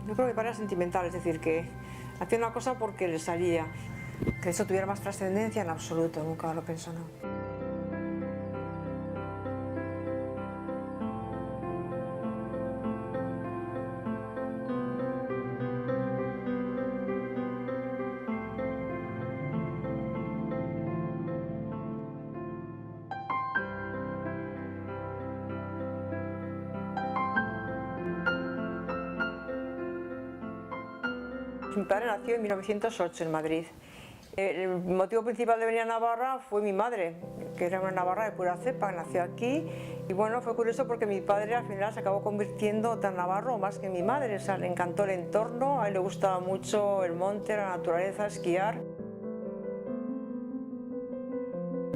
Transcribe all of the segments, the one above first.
Yo creo que mi padre era sentimental, es decir, que hacía una cosa porque le salía. Que eso tuviera más trascendencia, en absoluto, nunca lo pensó, no. Mi padre nació en 1908 en Madrid. El motivo principal de venir a Navarra fue mi madre, que era una navarra de pura cepa, nació aquí. Y bueno, fue curioso porque mi padre al final se acabó convirtiendo tan navarro más que mi madre. O sea, le encantó el entorno, a él le gustaba mucho el monte, la naturaleza, esquiar.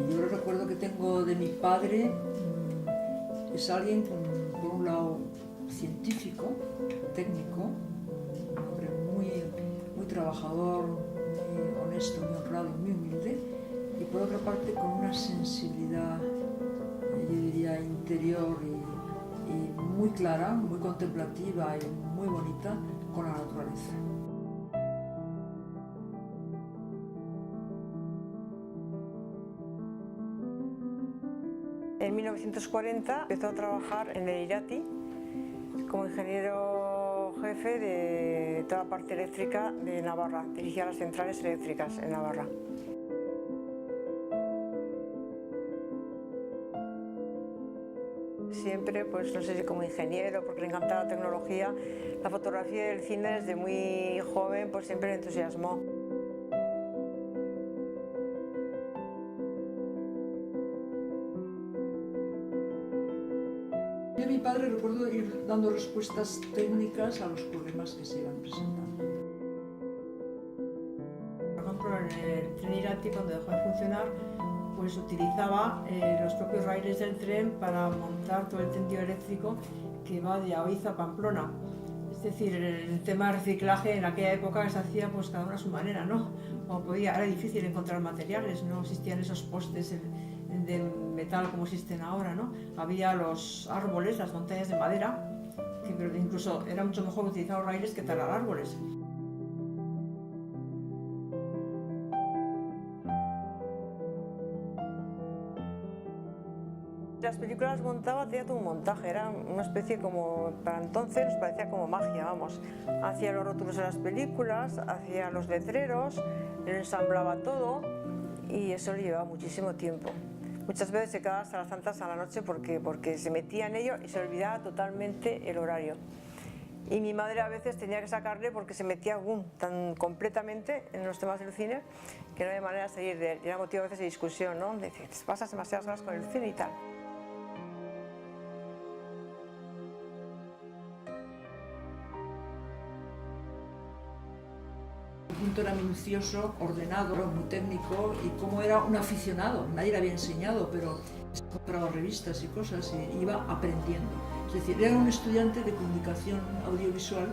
Yo el recuerdo que tengo de mi padre es alguien por un lado científico, técnico, un hombre muy trabajador, muy honesto, muy honrado, muy humilde, y por otra parte con una sensibilidad, yo diría, interior y muy clara, muy contemplativa y muy bonita con la naturaleza. En 1940 empezó a trabajar en el IRATI como ingeniero jefe de toda la parte eléctrica de Navarra. Dirigía las centrales eléctricas en Navarra. Siempre, pues no sé si como ingeniero, porque le encantaba la tecnología, la fotografía y el cine desde muy joven, pues siempre le entusiasmó. Yo a mi padre recuerdo ir dando respuestas técnicas a los problemas que se iban presentando. Por ejemplo, en el tren IRATI, cuando dejó de funcionar, pues utilizaba los propios raíles del tren para montar todo el tendido eléctrico que va de Oiza a Pamplona. Es decir, el tema de reciclaje en aquella época se hacía pues cada uno a su manera, ¿no? Como podía, era difícil encontrar materiales, no existían esos postes de metal como existen ahora, ¿no? Había los árboles, las montañas de madera, que incluso era mucho mejor utilizar los raíles que talar árboles. Las películas montaba, hacía todo un montaje, era una especie como, para entonces nos parecía como magia, vamos. Hacía los rótulos de las películas, hacía los letreros, ensamblaba todo y eso le llevaba muchísimo tiempo. Muchas veces se quedaba hasta las tantas a la noche porque se metía en ello y se olvidaba totalmente el horario. Y mi madre a veces tenía que sacarle porque se metía tan completamente en los temas del cine que no había manera de salir de él. Y era motivo a veces de discusión, ¿no? De decir, te pasas demasiadas horas con el cine y tal. El punto era minucioso, ordenado, muy técnico y como era un aficionado. Nadie le había enseñado, pero compraba revistas y cosas y iba aprendiendo. Es decir, era un estudiante de comunicación audiovisual,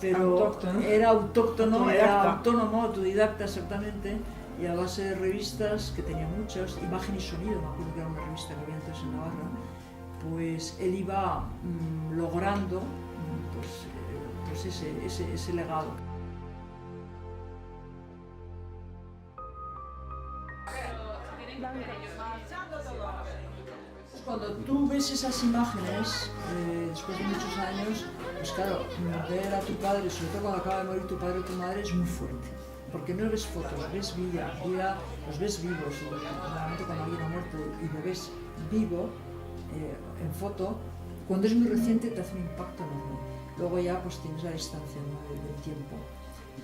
pero era autóctono, era autónomo, autodidacta exactamente, y a base de revistas, que tenía muchas, Imagen y Sonido, me acuerdo que era una revista que había antes en Navarra, pues él iba logrando pues ese legado. Cuando tú ves esas imágenes, después de muchos años, pues claro, ver a tu padre, sobre todo cuando acaba de morir tu padre o tu madre, es muy fuerte. porque no ves fotos, ves vida, los ves vivos, y normalmente cuando alguien ha muerto y lo ves vivo en foto, cuando es muy reciente te hace un impacto enorme. Luego ya pues tienes la distancia, ¿no?, del tiempo.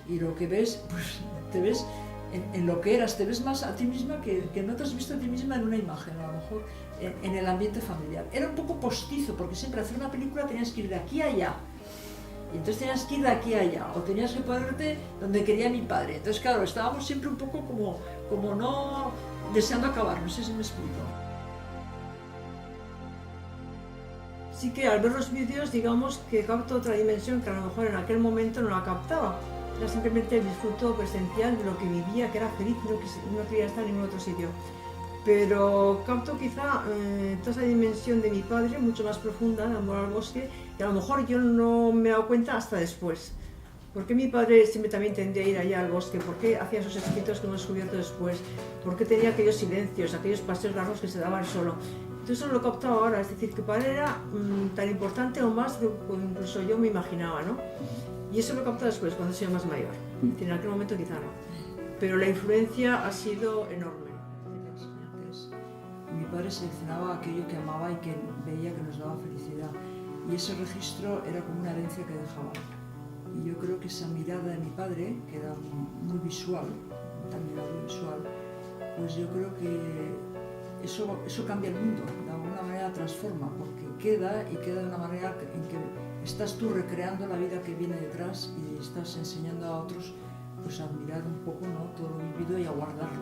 Y lo que ves, pues te ves en lo que eras, te ves más a ti misma que no te has visto a ti misma en una imagen, a lo mejor en el ambiente familiar. Era un poco postizo, porque siempre hacer una película tenías que ir de aquí a allá. Y entonces tenías que ir de aquí a allá, o tenías que ponerte donde quería mi padre. Entonces, claro, estábamos siempre un poco como no deseando acabar, no sé si me explico. Sí que al ver los vídeos, digamos que capto otra dimensión que a lo mejor en aquel momento no la captaba. Era simplemente el disfruto presencial de lo que vivía, que era feliz, no quería estar en ningún otro sitio. Pero capto quizá toda esa dimensión de mi padre, mucho más profunda, de amor al bosque, y a lo mejor yo no me he dado cuenta hasta después. ¿Por qué mi padre siempre también tendía a ir allá al bosque? ¿Por qué hacía esos escritos que hemos descubierto después? ¿Por qué tenía aquellos silencios, aquellos paseos largos que se daban solo? Entonces eso lo capto ahora, es decir, que para él era tan importante o más de lo que incluso yo me imaginaba, ¿no? Y eso lo capto después, cuando soy más mayor. En aquel momento quizá no. Pero la influencia ha sido enorme. Mi padre seleccionaba aquello que amaba y que veía que nos daba felicidad. Y ese registro era como una herencia que dejaba. Y yo creo que esa mirada de mi padre, que era muy visual, también era muy visual, pues yo creo que eso cambia el mundo, de alguna manera transforma, porque queda de una manera en que estás tú recreando la vida que viene detrás y estás enseñando a otros pues a admirar un poco, ¿no?, todo lo vivido y a guardarlo.